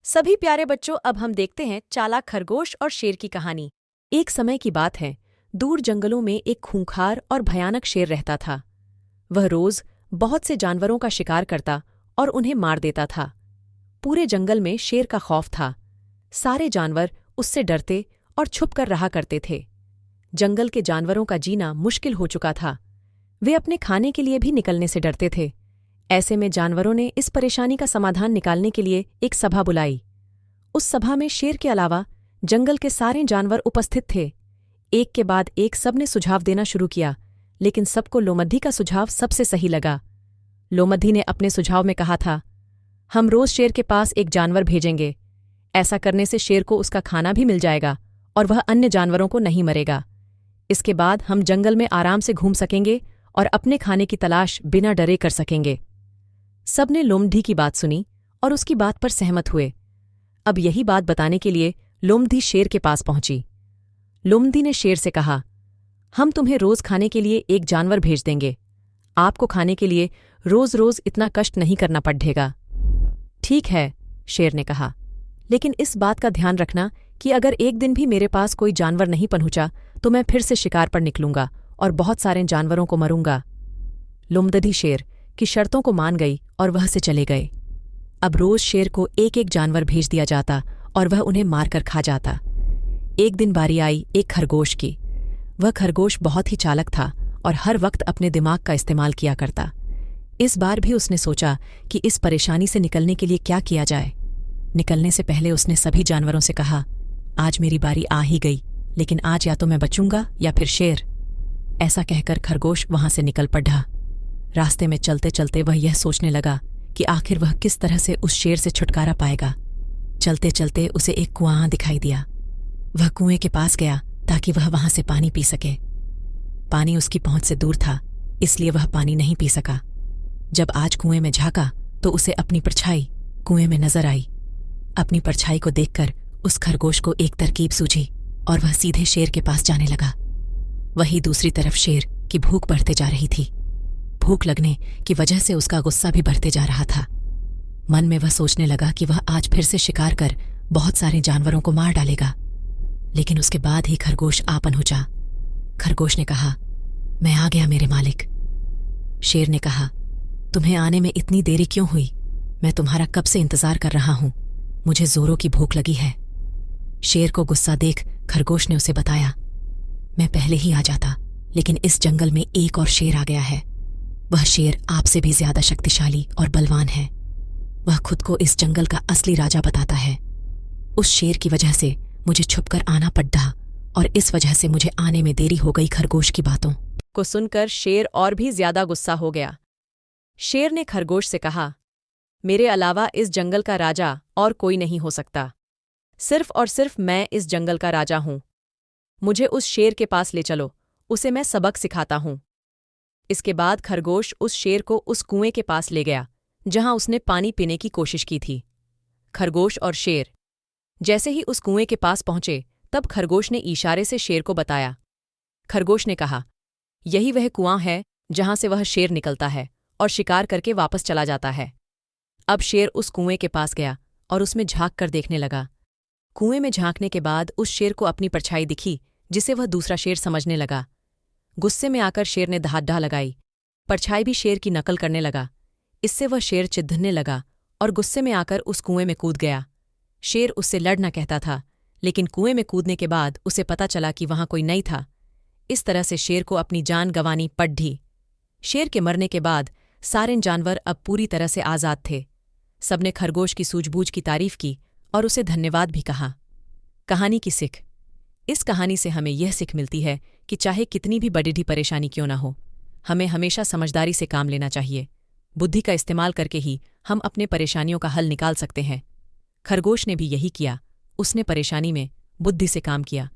सभी प्यारे बच्चों, अब हम देखते हैं चालाक खरगोश और शेर की कहानी। एक समय की बात है, दूर जंगलों में एक खूंखार और भयानक शेर रहता था। वह रोज बहुत से जानवरों का शिकार करता और उन्हें मार देता था। पूरे जंगल में शेर का खौफ था। सारे जानवर उससे डरते और छुप कर रहा करते थे। जंगल के जानवरों का जीना मुश्किल हो चुका था। वे अपने खाने के लिए भी निकलने से डरते थे। ऐसे में जानवरों ने इस परेशानी का समाधान निकालने के लिए एक सभा बुलाई। उस सभा में शेर के अलावा जंगल के सारे जानवर उपस्थित थे। एक के बाद एक सबने सुझाव देना शुरू किया, लेकिन सबको लोमध्दी का सुझाव सबसे सही लगा। लोमध्दी ने अपने सुझाव में कहा था, हम रोज शेर के पास एक जानवर भेजेंगे। ऐसा करने से शेर को उसका खाना भी मिल जाएगा और वह अन्य जानवरों को नहीं मरेगा। इसके बाद हम जंगल में आराम से घूम सकेंगे और अपने खाने की तलाश बिना डरे कर सकेंगे। सबने लोमध्दी की बात सुनी और उसकी बात पर सहमत हुए। अब यही बात बताने के लिए लोमध्दी शेर के पास पहुंची। लोमध्दी ने शेर से कहा, हम तुम्हें रोज खाने के लिए एक जानवर भेज देंगे। आपको खाने के लिए रोज रोज इतना कष्ट नहीं करना पड़ेगा। ठीक है, शेर ने कहा, लेकिन इस बात का ध्यान रखना कि अगर एक दिन भी मेरे पास कोई जानवर नहीं पहुंचा तो मैं फिर से शिकार पर निकलूंगा और बहुत सारे जानवरों को मरूंगा। लोमध्दी शेर की शर्तों को मान गई और वह से चले गए। अब रोज शेर को एक एक जानवर भेज दिया जाता और वह उन्हें मारकर खा जाता। एक दिन बारी आई एक खरगोश की। वह खरगोश बहुत ही चालाक था और हर वक्त अपने दिमाग का इस्तेमाल किया करता। इस बार भी उसने सोचा कि इस परेशानी से निकलने के लिए क्या किया जाए। निकलने से पहले उसने सभी जानवरों से कहा, आज मेरी बारी आ ही गई, लेकिन आज या तो मैं बचूंगा या फिर शेर। ऐसा कहकर खरगोश वहां से निकल पड़ा। रास्ते में चलते चलते वह यह सोचने लगा कि आखिर वह किस तरह से उस शेर से छुटकारा पाएगा। चलते चलते उसे एक कुआं दिखाई दिया। वह कुएं के पास गया ताकि वह वहां से पानी पी सके। पानी उसकी पहुंच से दूर था, इसलिए वह पानी नहीं पी सका। जब आज कुएं में झांका तो उसे अपनी परछाई कुएं में नजर आई। अपनी परछाई को देखकर उस खरगोश को एक तरकीब सूझी और वह सीधे शेर के पास जाने लगा। वहीं दूसरी तरफ शेर की भूख बढ़ते जा रही थी। भूख लगने की वजह से उसका गुस्सा भी बढ़ते जा रहा था। मन में वह सोचने लगा कि वह आज फिर से शिकार कर बहुत सारे जानवरों को मार डालेगा। लेकिन उसके बाद ही खरगोश आ पहुंचा। खरगोश ने कहा, मैं आ गया मेरे मालिक। शेर ने कहा, तुम्हें आने में इतनी देरी क्यों हुई? मैं तुम्हारा कब से इंतजार कर रहा हूं। मुझे जोरों की भूख लगी है। शेर को गुस्सा देख खरगोश ने उसे बताया, मैं पहले ही आ जाता, लेकिन इस जंगल में एक और शेर आ गया है। वह शेर आपसे भी ज्यादा शक्तिशाली और बलवान है। वह खुद को इस जंगल का असली राजा बताता है। उस शेर की वजह से मुझे छुपकर आना पड़ा और इस वजह से मुझे आने में देरी हो गई। खरगोश की बातों को सुनकर शेर और भी ज्यादा गुस्सा हो गया। शेर ने खरगोश से कहा, मेरे अलावा इस जंगल का राजा और कोई नहीं हो सकता। सिर्फ और सिर्फ मैं इस जंगल का राजा हूं। मुझे उस शेर के पास ले चलो, उसे मैं सबक सिखाता हूं। इसके बाद खरगोश उस शेर को उस कुएं के पास ले गया जहां उसने पानी पीने की कोशिश की थी। खरगोश और शेर जैसे ही उस कुएं के पास पहुंचे, तब खरगोश ने इशारे से शेर को बताया। खरगोश ने कहा, यही वह कुआं है जहां से वह शेर निकलता है और शिकार करके वापस चला जाता है। अब शेर उस कुएं के पास गया और उसमें झांक कर देखने लगा। कुएं में झांकने के बाद उस शेर को अपनी परछाई दिखी, जिसे वह दूसरा शेर समझने लगा। गुस्से में आकर शेर ने दहाड़ लगाई। परछाई भी शेर की नकल करने लगा। इससे वह शेर चिढ़ने लगा और गुस्से में आकर उस कुएं में कूद गया। शेर उससे लड़ना कहता था, लेकिन कुएं में कूदने के बाद उसे पता चला कि वहां कोई नहीं था। इस तरह से शेर को अपनी जान गंवानी पड़ी। शेर के मरने के बाद सारे जानवर अब पूरी तरह से आज़ाद थे। सबने खरगोश की सूझबूझ की तारीफ की और उसे धन्यवाद भी कहा। कहानी की सीख। इस कहानी से हमें यह सीख मिलती है कि चाहे कितनी भी बड़ी परेशानी क्यों ना हो, हमें हमेशा समझदारी से काम लेना चाहिए। बुद्धि का इस्तेमाल करके ही हम अपने परेशानियों का हल निकाल सकते हैं। खरगोश ने भी यही किया। उसने परेशानी में बुद्धि से काम किया।